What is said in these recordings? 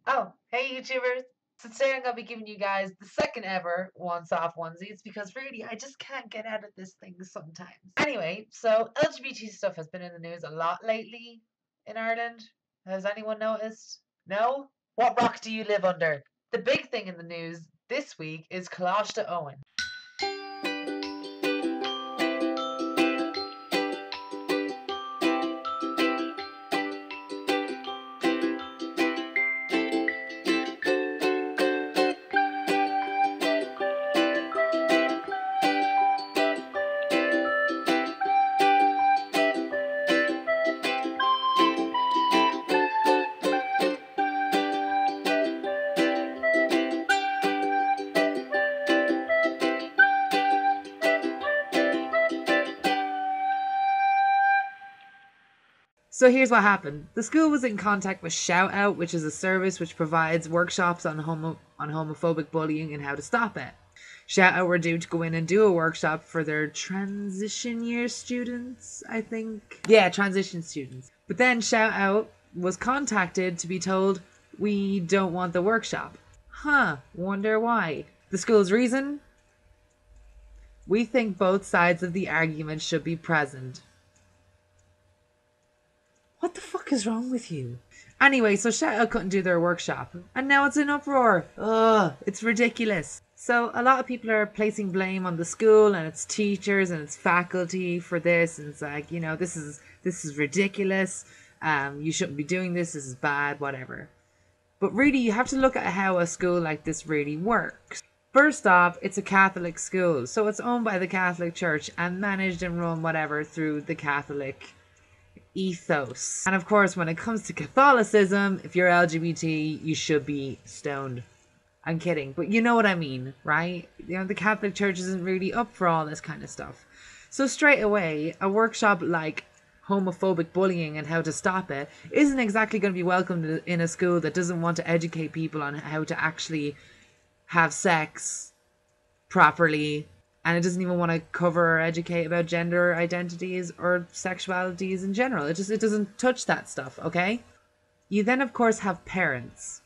Oh, hey YouTubers! So today I'm gonna be giving you guys the second ever once-off onesies because really I just can't get out of this thing sometimes. Anyway, so LGBT stuff has been in the news a lot lately in Ireland. Has anyone noticed? No? What rock do you live under? The big thing in the news this week is Colasta Owen. So here's what happened. The school was in contact with Shout Out, which is a service which provides workshops on homophobic bullying and how to stop it. Shout Out were due to go in and do a workshop for their transition year students, I think. Yeah, transition students. But then Shout Out was contacted to be told, we don't want the workshop. Huh, wonder why. The school's reason? We think both sides of the argument should be present. What the fuck is wrong with you? Anyway, so Shout Out couldn't do their workshop, and now it's in uproar. Ugh, it's ridiculous. So a lot of people are placing blame on the school and its teachers and its faculty for this, and it's like, you know, this is ridiculous. You shouldn't be doing this. This is bad. Whatever. But really, you have to look at how a school like this really works. First off, it's a Catholic school, so it's owned by the Catholic Church and managed and run whatever through the Catholic ethos. And of course, when it comes to Catholicism, if you're LGBT, you should be stoned. I'm kidding, but you know what I mean, right? You know, the Catholic Church isn't really up for all this kind of stuff. So straight away, a workshop like homophobic bullying and how to stop it isn't exactly going to be welcomed in a school that doesn't want to educate people on how to actually have sex properly, and it doesn't even want to cover or educate about gender identities or sexualities in general. It doesn't touch that stuff, okay? You then of course have parents.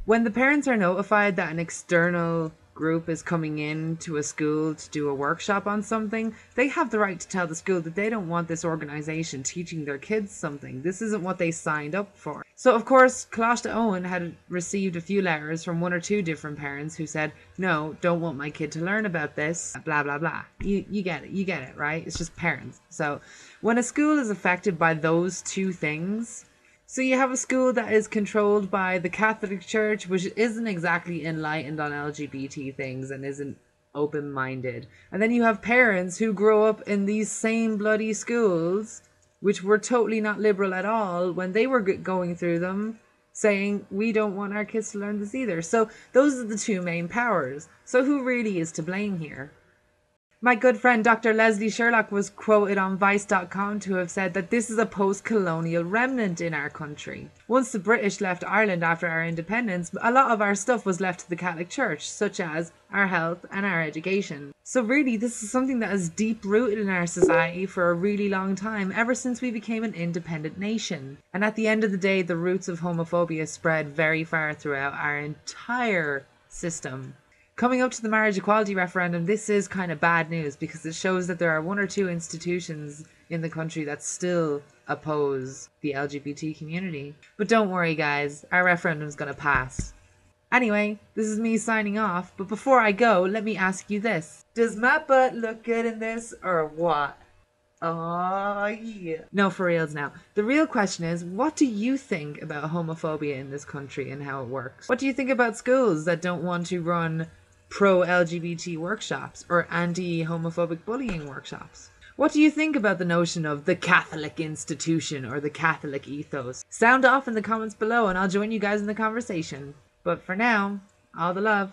When the parents are notified that an external group is coming in to a school to do a workshop on something, they have the right to tell the school that they don't want this organization teaching their kids something. This isn't what they signed up for. So of course, Colasta Owen had received a few letters from one or two different parents who said, no, don't want my kid to learn about this, blah, blah, blah. You get it, right? It's just parents. So when a school is affected by those two things, so you have a school that is controlled by the Catholic Church, which isn't exactly enlightened on LGBT things and isn't open-minded. And then you have parents who grow up in these same bloody schools, which were totally not liberal at all when they were going through them, saying, we don't want our kids to learn this either. So those are the two main powers. So who really is to blame here? My good friend Dr. Leslie Sherlock was quoted on Vice.com to have said that this is a post-colonial remnant in our country. Once the British left Ireland after our independence, a lot of our stuff was left to the Catholic Church, such as our health and our education. So really, this is something that is deep-rooted in our society for a really long time, ever since we became an independent nation. And at the end of the day, the roots of homophobia spread very far throughout our entire system. Coming up to the marriage equality referendum, this is kind of bad news because it shows that there are one or two institutions in the country that still oppose the LGBT community. But don't worry guys, our referendum's gonna pass. Anyway, this is me signing off, but before I go, let me ask you this. Does my butt look good in this or what? Oh yeah. No, for reals now. The real question is, what do you think about homophobia in this country and how it works? What do you think about schools that don't want to run pro-LGBT workshops or anti-homophobic bullying workshops? What do you think about the notion of the Catholic institution or the Catholic ethos? Sound off in the comments below and I'll join you guys in the conversation. But for now, all the love.